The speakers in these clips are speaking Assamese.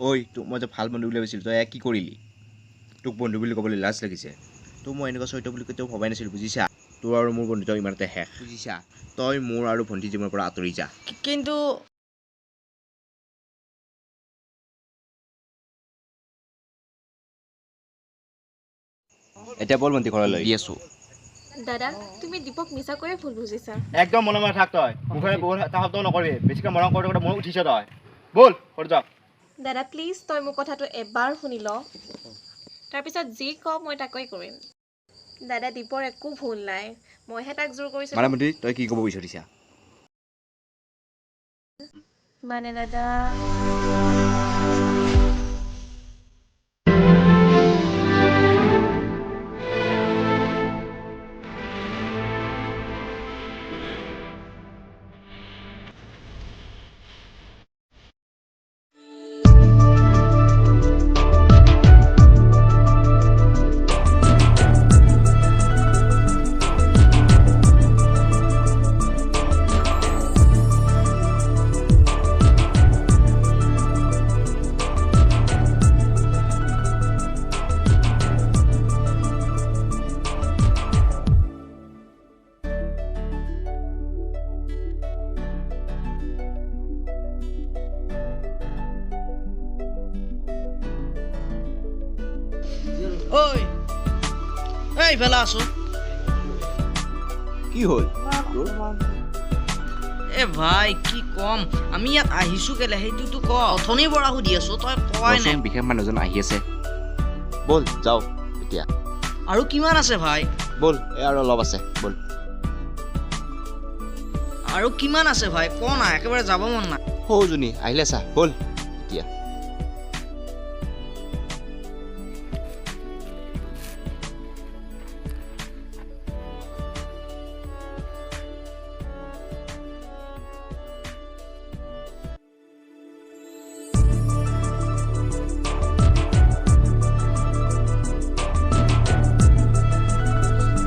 ঐ তোক মই যে ভাল বন্ধু বুলি ভাবিছিলোঁ তই কি কৰিলি তোক বন্ধু বুলি ক'বলৈ লাজ লাগিছে তোক মই এনেকুৱা চৰিত্ৰ বুলি কেতিয়াও ভবাই নাছিলোঁ বুজিছা তোৰ আৰু মোৰ বন্ধুত্ব ইমানতে শেষ বুজিছা তই মোৰ আৰু ভণ্টি জীৱনৰ পৰা আঁতৰি যা কিন্তু এতিয়া বল ভণ্টি ঘৰলৈ দি আছোঁ দাদা তুমি দীপক মিছাকৈয়ে ভুল বুজিছা একদম মনে মনে থাক তই মুখেৰে বহুত এটা শব্দ নকৰিবি বেছিকৈ মৰম কৰোঁতে কৰোঁতে ময়ো উঠিছ তই বল ঘৰ যা দাদা প্লিজ তই মোৰ কথাটো এবাৰ শুনি ল তাৰপিছত যি কওঁ মই তাকৈ কৰিম দাদা দীপৰ একো ভুল নাই মইহে তাক জোৰ কৰিছোঁ মানে ভণ্টি তই কি ক'ব বিচাৰিছা মানে দাদা ঐ এই ইফালে আছো কি হ'ল এ ভাই কি কম আমি ইয়াত আহিছো কেলে সেইটোতো ক অথনিৰ পৰা সুধি আছো তই কোৱাই নাই বিশেষ মানুহজন আহি আছে ব'ল যাওঁ এতিয়া আৰু কিমান আছে ভাই ব'ল এই আৰু অলপ আছে ব'ল আৰু কিমান আছে ভাই ক না একেবাৰে যাব মন নাই সৌজনী আহিলে চা ব'ল এতিয়া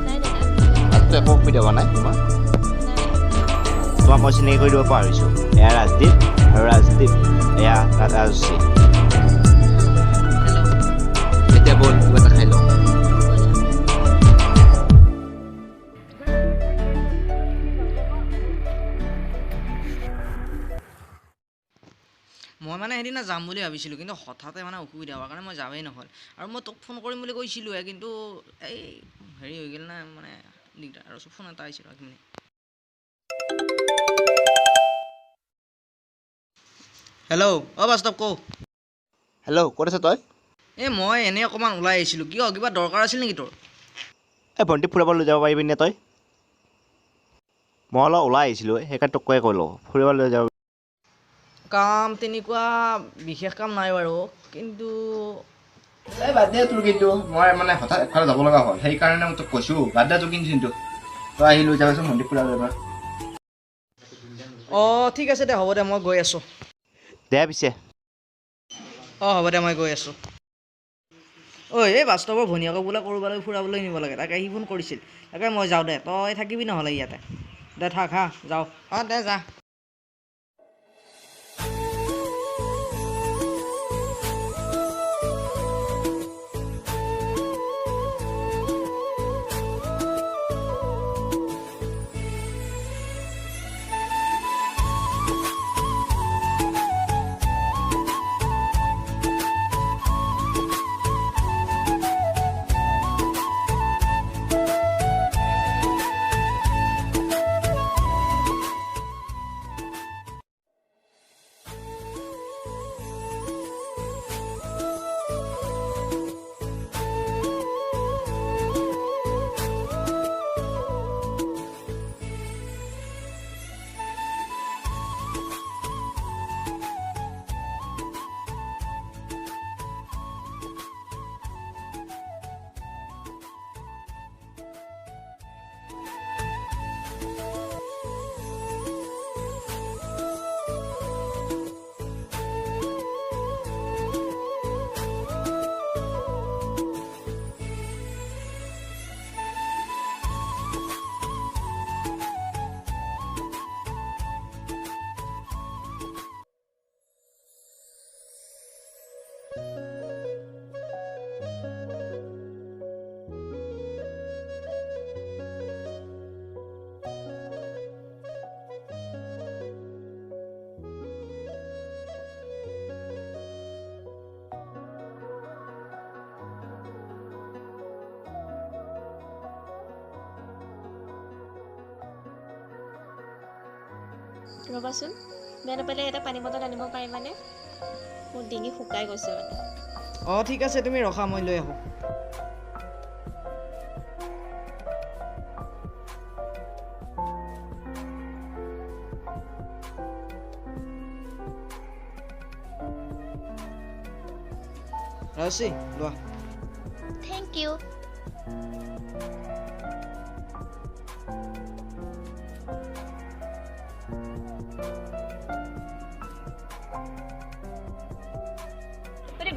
নাই দাদা একো অসুবিধা হোৱা নাই তোমাৰ নাই তোমাক মই চিনাকি কৰি দিব পাৰিছোঁ এয়া ৰাজদ্বীপ আৰু ৰাজদ্বীপ এয়া ৰাজশ্ৰী হেল্ল' এতিয়া ব'ল কিবা এটা খাই লওঁ মই মানে সেইদিনা যাম বুলি ভাবিছিলোঁ কিন্তু হঠাতে মানে অসুবিধা হোৱাৰ কাৰণে মই যামেই নহ'ল আৰু মই তোক ফোন কৰিম বুলি কৈছিলোঁহে কিন্তু এই হেৰি হৈ গ'ল না মানে দিগদাৰ আৰু ফোন এটা আহিছিল এক মিনিট হেল্ল' অঁ বাস্তৱ কওঁ হেল্ল' ক'ত আছ তই এই মই এনেই অকণমান ওলাই আহিছিলোঁ কিয় কিবা দৰকাৰ আছিল নেকি তোৰ এই ভণ্টি ফুৰাব লৈ যাব পাৰিবি নে তই মই অলপ ওলাই আহিছিলোঁ সেইকাৰণে তোক কৈ ক'লোঁ ফুৰিব লৈ যাব কাম তেনেকুৱা বিশেষ কাম নাই বাৰু কিন্তু এই বাদ দে তোৰ কিন্তু মই মানে হঠাৎ এফালে যাব লগা হ'ল সেইকাৰণে মই তোক কৈছোঁ বাদ দে তোৰ কিন্তু তই আহি লৈ যাবাচোন মন্দিৰ ফুৰাব এবাৰ অঁ ঠিক আছে দে হ'ব দে মই গৈ আছোঁ দে পিছে অঁ হ'ব দে মই গৈ আছোঁ ঐ এই বাস্তৱৰ ভনীয়েকক বোলে ক'ৰবালৈ ফুৰাবলৈ নিব লাগে তাকে সি ফোন কৰিছিল তাকে মই যাওঁ দে তই থাকিবি নহ'লে ইয়াতে দে থাক হা যাওঁ অঁ দে যা ৰ'বাচোন, বেয়া নাপালে এটা পানী বটল আনিব পাৰিবানে? মোৰ ডিঙি শুকাই গৈছে মানে। অঁ ঠিক আছে, তুমি ৰখা, মই লৈ আহোঁ। ৰাজশ্ৰী লোৱা। Thank you.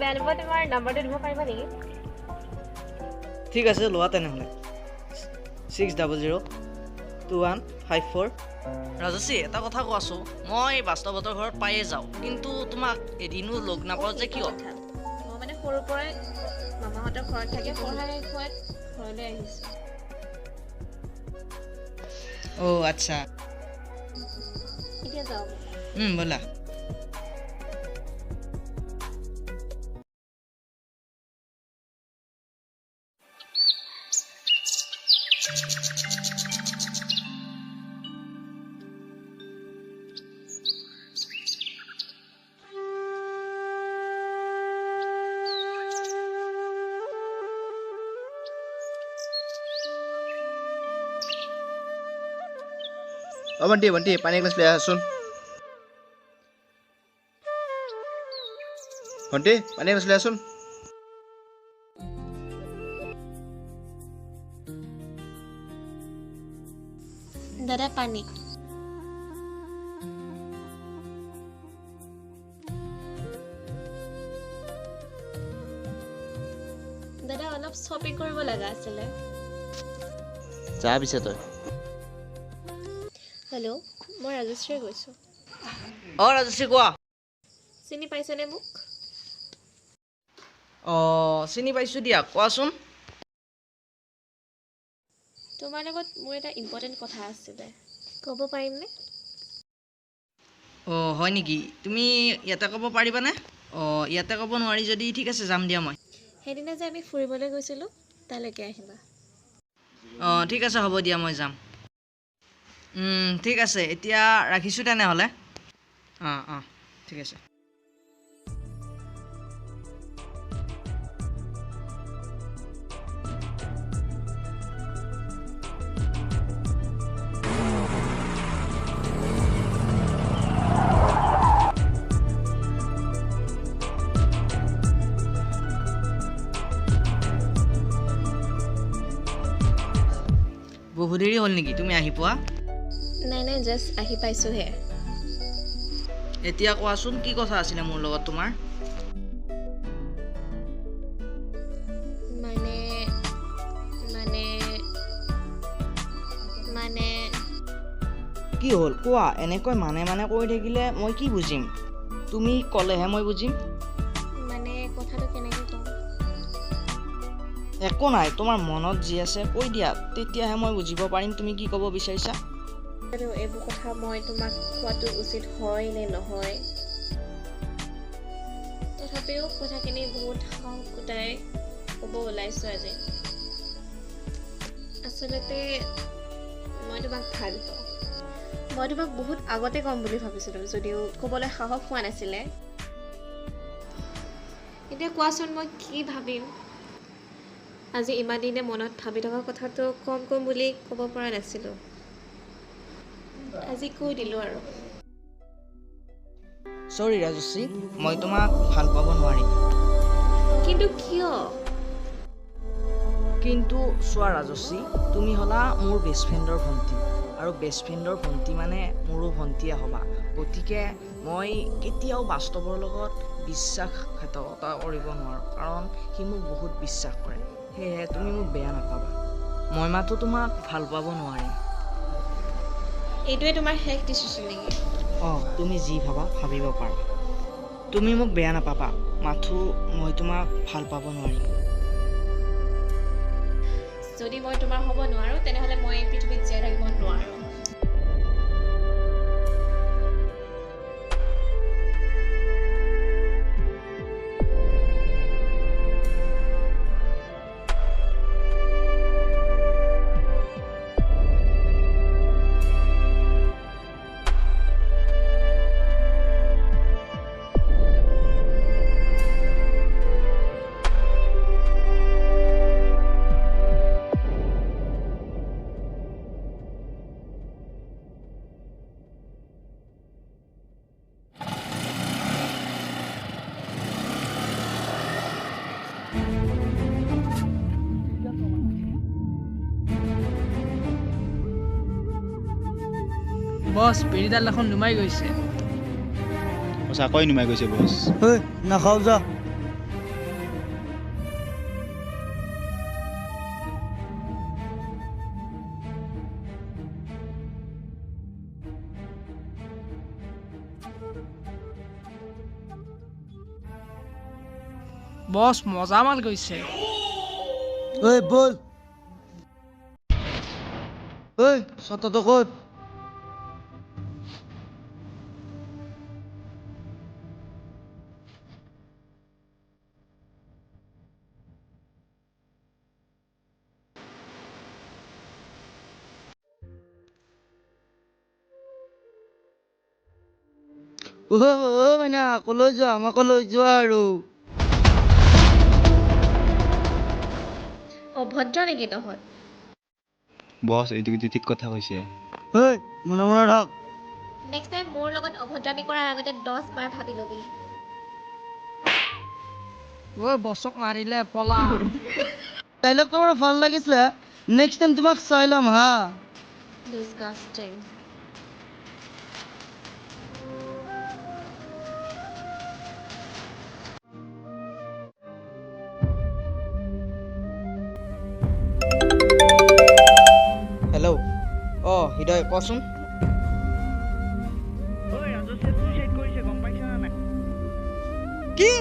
বেয়া নাপায় তোমাৰ নাম্বাৰটো দিব পাৰিবা নেকি? ঠিক আছে, লোৱা তেনেহ'লে। 60021554। ৰাজশ্ৰী, এটা কথা কোৱাচোন, মই বাস্তৱতৰ ঘৰত পায়ে যাওঁ, কিন্তু তোমাক এদিনো লগ নাপাওঁ যে কিয়? মই মানে সৰুৰ পৰাই মামাহঁতৰ ঘৰত থাকি পঢ়াই খোৱাত ঘৰলৈ আহিছোঁ। অ' আচ্ছা। এতিয়া যাওঁ। ব'লা। অ' ভণ্টি ভণ্টি, পানী এগিলাচ লৈ আহাচোন। ভণ্টি, পানী এগিলাচ লৈ আহাচোন। দাদা পানী। দাদা অলপ শ্বপিং কৰিব লগা আছিলে। যা পিছে তই। হেল্ল', মই ৰাজশ্ৰীয়ে কৈছোঁ। অঁ ৰাজশ্ৰী, কোৱা। চিনি পাইছেনে মোক? অঁ চিনি পাইছোঁ দিয়া, কোৱাচোন। তোমাৰ লগত মোৰ এটা ইম্পৰ্টেণ্ট কথা আছিলে, ক'ব পাৰিমনে? অঁ হয় নেকি? তুমি ইয়াতে ক'ব পাৰিবানে? অঁ ইয়াতে ক'ব নোৱাৰি যদি ঠিক আছে, যাম দিয়া মই। সেইদিনা যে আমি ফুৰিবলৈ গৈছিলোঁ, তালৈকে আহিবা। অঁ ঠিক আছে, হ'ব দিয়া, মই যাম। ঠিক আছে, এতিয়া ৰাখিছোঁ তেনেহ'লে। অঁ ঠিক আছে। বহু দেৰি হ'ল নেকি তুমি আহি পোৱা? নাই নাই, জাষ্ট আহি পাইছোঁহে। এতিয়া কোৱাচোন, কি কথা আছিলে মোৰ লগত তোমাৰ? মানে মানে মানে কি হ'ল কোৱা? এনেকৈ মানে কৈ থাকিলে মই কি বুজিম? তুমি ক'লেহে মই বুজিম। মানে কথাটো কেনেকৈ ক'ম? একো নাই, তোমাৰ মনত যি আছে কৈ দিয়া, তেতিয়াহে মই বুজিব পাৰিম তুমি কি ক'ব বিচাৰিছা। আৰু এইবোৰ কথা মই তোমাক কোৱাটো উচিত হয় নে নহয়, তথাপিও কথাখিনি বহুত সাহস গোটাই ক'ব ওলাইছোঁ আজি। আচলতে মই তোমাক ভাল পাওঁ। মই তোমাক বহুত আগতে ক'ম বুলি ভাবিছিলোঁ, যদিও ক'বলৈ সাহস হোৱা নাছিলে। এতিয়া কোৱাচোন, মই কি ভাবিম? আজি ইমান দিনে মনত ভাবি থকা কথাটো ক'ম বুলি ক'ব পৰা নাছিলোঁ। আজি কৈ দিলোঁ আৰু। চৰি ৰাজশ্ৰী, মই তোমাক ভাল পাব নোৱাৰিম। কিন্তু কিয়? কিন্তু চোৱা ৰাজশ্ৰী, তুমি হ'লা মোৰ বেষ্ট ফ্ৰেণ্ডৰ ভণ্টি, আৰু বেষ্ট ফ্ৰেণ্ডৰ ভণ্টি মানে মোৰো ভণ্টিয়ে হ'বা। গতিকে মই কেতিয়াও বাস্তৱৰ লগত বিশ্বাসঘাতকতা কৰিব নোৱাৰোঁ, কাৰণ সি মোক বহুত বিশ্বাস কৰে। সেয়েহে তুমি মোক বেয়া নাপাবা, মই মাথো তোমাক ভাল পাব নোৱাৰিম। এইটোৱে তোমাৰ শেষ ডিচিশ্যন নেকি? অঁ তুমি যি ভাবা ভাবিব পাৰা। তুমি মোক বেয়া নাপাবা, মাথো মই তোমাক ভাল পাব নোৱাৰিম। যদি মই তোমাৰ হ'ব নোৱাৰোঁ, তেনেহ'লে মই এই পৃথিৱীত জীয়াই থাকিব নোৱাৰোঁ। বছ বেৰিডাল এখন নুমাই গৈছে। সঁচাকৈ নুমাই গৈছে বছ। নাখাওঁ যা। বছ মজা মাল গৈছে। ঐ বল। ঐ ছটাটো ক'ত? মানে কলৈ যোৱা? আমাকো লৈ যোৱা আৰু। অভদ্ৰ নেকি তহঁত? বছ এইটো কিন্তু ঠিক কথা কৈছে। মনে মনে থাক। নেক্সট টাইম মোৰ লগত অভদ্ৰামি কৰাৰ আগতে 10 বাৰ ভাবি ল'বি। বছক মাৰিলে পলা। ডাইলগ তোমাৰ ভাল লাগিছিলে। নেক্সট টাইম তোমাক চাই ল'ম হা। ডিছগাষ্টিং। হেল্ল'। হৃদয় কচোন। কি?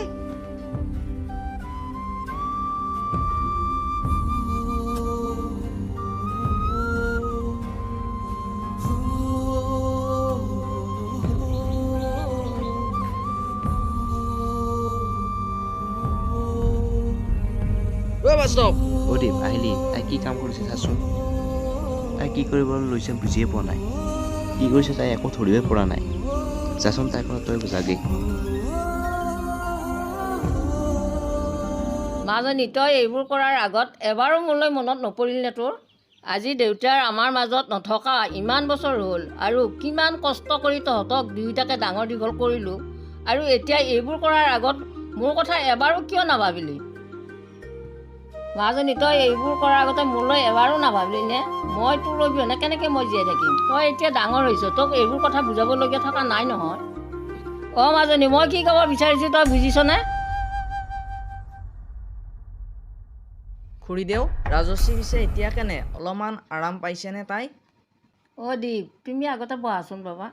বাস্তৱ অ' দেৱ আহিলি, তাই কি কাম কৰিছে চাচোন। তাই কি কৰিবলৈ লৈছে বুজিয়ে পোৱা নাই। কি কৰিছে তাই একো ধৰিবই পৰা নাই। যাচোন তাইৰ পৰা তই বুজাগে। মাজনী তই এইবোৰ কৰাৰ আগত এবাৰো মোলৈ মনত নপৰিল নে তোৰ? আজি দেউতাৰ আমাৰ মাজত নথকা ইমান বছৰ হ'ল আৰু কিমান কষ্ট কৰি তহঁতক দুয়োটাকে ডাঙৰ দীঘল কৰিলোঁ, আৰু এতিয়া এইবোৰ কৰাৰ আগত মোৰ কথা এবাৰো কিয় নাভাবিলি? মাজনী তই এইবোৰ কৰাৰ আগতে মোলৈ এবাৰো নাভাবিলি নে? মই তোৰ অবিহনে কেনেকৈ মই জীয়াই থাকিম? তই এতিয়া ডাঙৰ হৈছ, তোক এইবোৰ কথা বুজাবলগীয়া থকা নাই নহয়। অঁ মাজনী, মই কি ক'ব বিচাৰিছোঁ তই বুজিছনে? খুৰীদেউ, ৰাজশ্ৰী পিছে এতিয়া কেনে? অলপমান আৰাম পাইছেনে তাই? অ' দীপ, তুমি আগতে বহাচোন বাবা।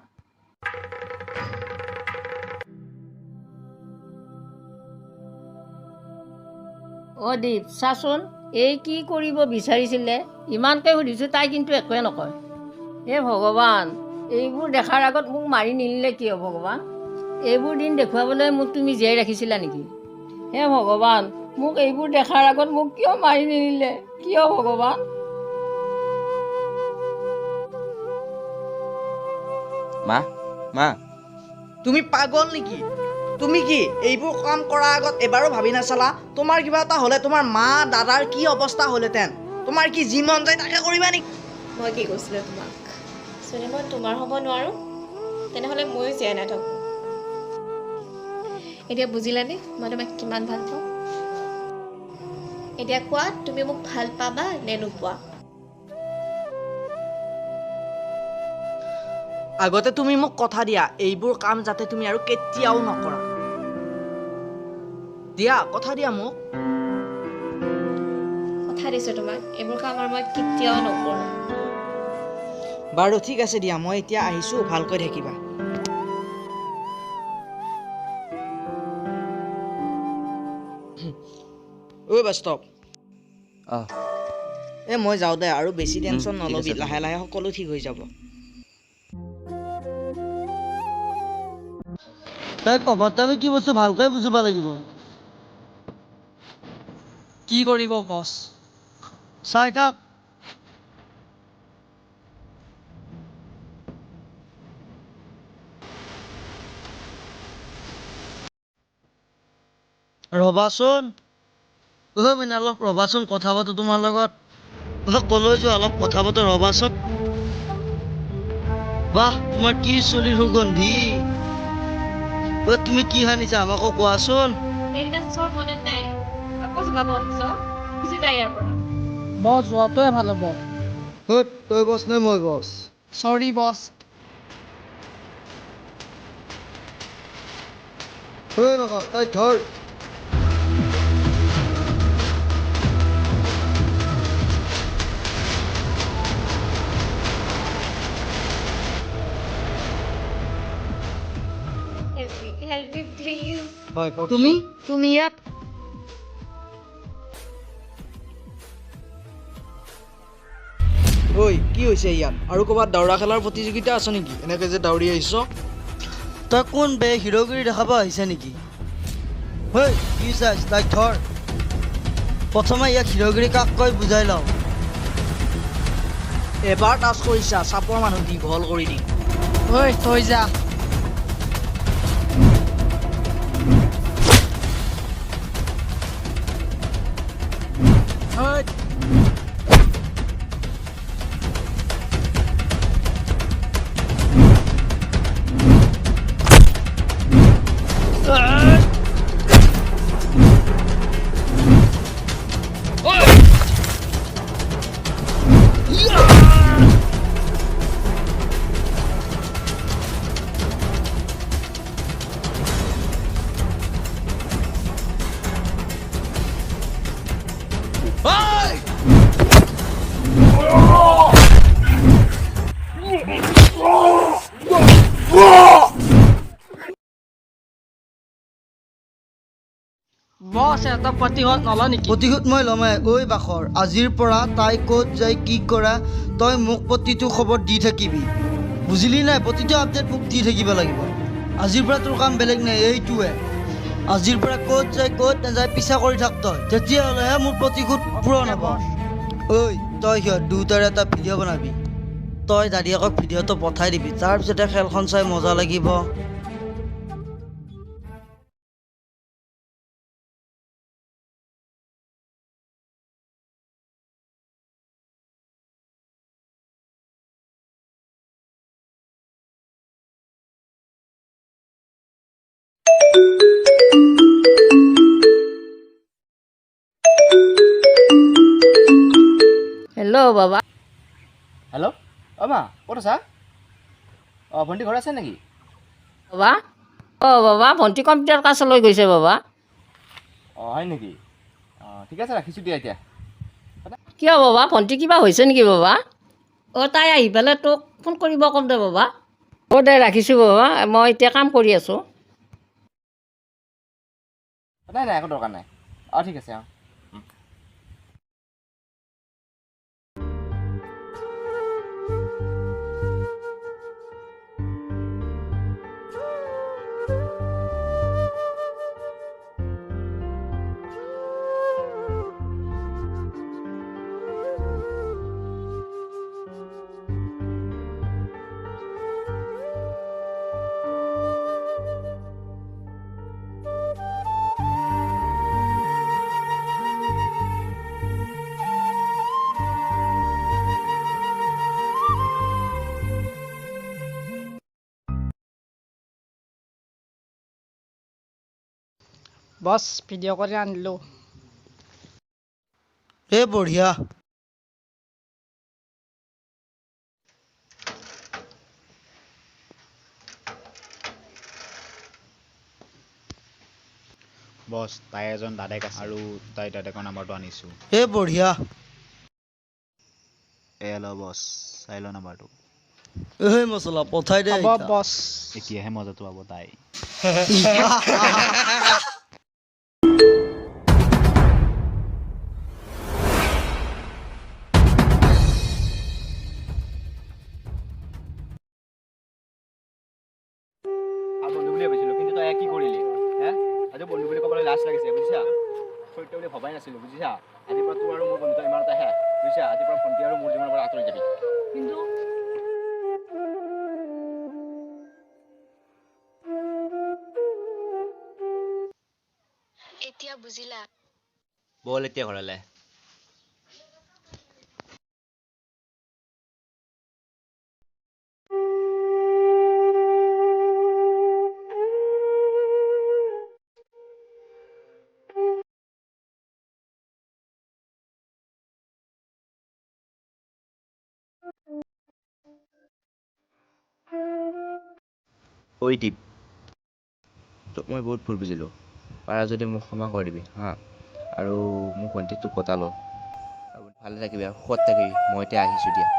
অ' দীপ চাচোন, এই কি কৰিব বিচাৰিছিলে? ইমানকৈ সুধিছোঁ, তাই কিন্তু একোৱে নকয়। হে ভগৱান, এইবোৰ দেখাৰ আগত মোক মাৰি নিনিলে কিয় ভগৱান? এইবোৰ দিন দেখুৱাবলৈ মোক তুমি জীয়াই ৰাখিছিলা নেকি? হে ভগৱান, মোক এইবোৰ দেখাৰ আগত মোক কিয় মাৰি নিনিলে? কিয় ভগৱান? মা তুমি পাগল নেকি? তুমি কি এইবোৰ কাম কৰাৰ আগত এবাৰো ভাবি নাচালা? তোমাৰ কিবা এটা হ'লে তোমাৰ মা দাদাৰ কি অৱস্থা হ'লহেঁতেন? তোমাৰ কি যি মন যায় তাকে কৰিবা নেকি? মই কি কৈছিলোঁ তোমাক? যদি মই তোমাৰ হ'ব নোৱাৰোঁ, তেনেহ'লে ময়ো জীয়াই নাথাকোঁ। এতিয়া বুজিলানে মই তোমাক কিমান ভাল পাওঁ? এতিয়া কোৱা, তুমি মোক ভাল পাবা নে নোপোৱা? আগতে তুমি মোক কথা দিয়া, এইবোৰ কাম যাতে তুমি আৰু কেতিয়াও নকৰা। দিয়া, কথা দিয়া মোক। কথা দিছোঁ তোমাক, এইবোৰ কাম আৰু মই কেতিয়াও নকৰোঁ। বাৰু ঠিক আছে দিয়া, মই এতিয়া আহিছোঁ, ভালকৈ থাকিবা। ঐ বাস্তৱ, মই যাওঁ দে, আৰু বেছি টেনশ্যন ঠিক নল'বি, আছে, লাহে লাহে সকলো ঠিক হৈ যাব। তাই কবাটামি কি বস্তু ভালকৈ বুজিব লাগিব। কি কৰিব বছ? চাই থাক। ৰবাচোন, মানে অলপ ৰবাচোন, কথা পাতো তোমাৰ লগত। অলপ কলৈ যোৱা, অলপ কথা পাতো, ৰবাচোন। বাহ, তোমাৰ কি চুলিৰ সুগন্ধি। তুমি কি সানিছা আমাকো কোৱাচোন। সেইদিনা চোৰ মনত নাই, আকৌ চলাব আহিছ গুচি যায় ইয়াৰ পৰা বছ যোৱাটোৱে ভাল হ'ব তই বছ নে মই বছ চৰি বছ তই ধৰ হেল্প মি প্লিজ তুমি ইয়াত ঐ কি হৈছে ইয়াত আৰু ক'ৰবাত দাউৰা খেলাৰ প্ৰতিযোগিতা আছে নেকি এনেকৈ যে দাউৰি আহিছ তই কোন বে হিৰ'গিৰি দেখাব আহিছে নেকি কি চাইছ তাইক ধৰ প্ৰথমে ইয়াক হিৰ'গিৰি কাক কয় বুজাই লওঁ এবাৰ টাচ কৰিছা চাপৰ মানুহ দীঘল কৰি দিম থৈ যা বছ এটা প্ৰতিশোধ নলয় নেকি প্ৰতিশোধ মই ল'মেই ঐ বাখৰ আজিৰ পৰা তাই ক'ত যায় কি কৰা তই মোক প্ৰতিটো খবৰ দি থাকিবি বুজিলি নাই প্ৰতিটো আপডেট মোক দি থাকিব লাগিব আজিৰ পৰা তোৰ কাম বেলেগ নাই এইটোৱে আজিৰ পৰা ক'ত যায় ক'ত নাযায় পিছা কৰি থাক তই তেতিয়াহ'লেহে মোৰ প্ৰতিশোধ পূৰণ হ'ব ঐ তই সিহঁত দুয়োটাৰে এটা ভিডিঅ' বনাবি তই দাদীয়েকক ভিডিঅ'টো পঠাই দিবি তাৰপিছতে খেলখন চাই মজা লাগিব হেল্ল' বাবা হেল্ল' অ' মা ক'ত আছা অঁ ভণ্টি ঘৰত আছে নেকি বাবা বাবা ভণ্টি কম্পিউটাৰ ক্লাছলৈ গৈছে বাবা অঁ হয় নেকি অঁ ঠিক আছে ৰাখিছোঁ দিয়া এতিয়া কিয় বাবা ভণ্টি কিবা হৈছে নেকি বাবা তাই আহি পেলাই তোক ফোন কৰিব ক'ম দে বাবা দে ৰাখিছোঁ বাবা মই এতিয়া কাম কৰি আছোঁ নাই একো দৰকাৰ নাই অঁ ঠিক আছে অঁ বছ ভিডিঅ' কৰি আনিলোঁ বঢ়িয়া বছ তাই এজন দাদাক আছে আৰু তাই দাদাকৰ নাম্বাৰটো আনিছোঁ বঢ়িয়া এয়া ল বছ চাই ল নাম্বাৰটো মছলা পঠাই দে বছ এতিয়াহে মজাটো পাব তাই বন্ধু বুলি ভাবিছিলোঁ কিন্তু তই কি কৰিলি হে আজি বন্ধু বুলি ক'বলৈ লাজ লাগিছে বুজিছা চৰিত্ৰ বুলি ভবাই নাছিলোঁ বুজিছা আজিৰ পৰা তোৰ আৰু মোৰ বন্ধুত্ব ইমানতে শেষ বুজিছা আজিৰ পৰা ভণ্টি আৰু মোৰ জীৱনৰ পৰা আঁতৰি যাবি কিন্তু এতিয়া বুজিলা ব'ল এতিয়া ঘৰলৈ ঐ দীপ, তোক মই বহুত ভুল বুজিলোঁ। পাৰা যদি মোক ক্ষমা কৰি দিবি হা, আৰু মোক ভণ্টিক তোক পতালো। ভালে থাকিবি আৰু সুখত থাকিবি। মই এতিয়া আহিছোঁ দিয়া।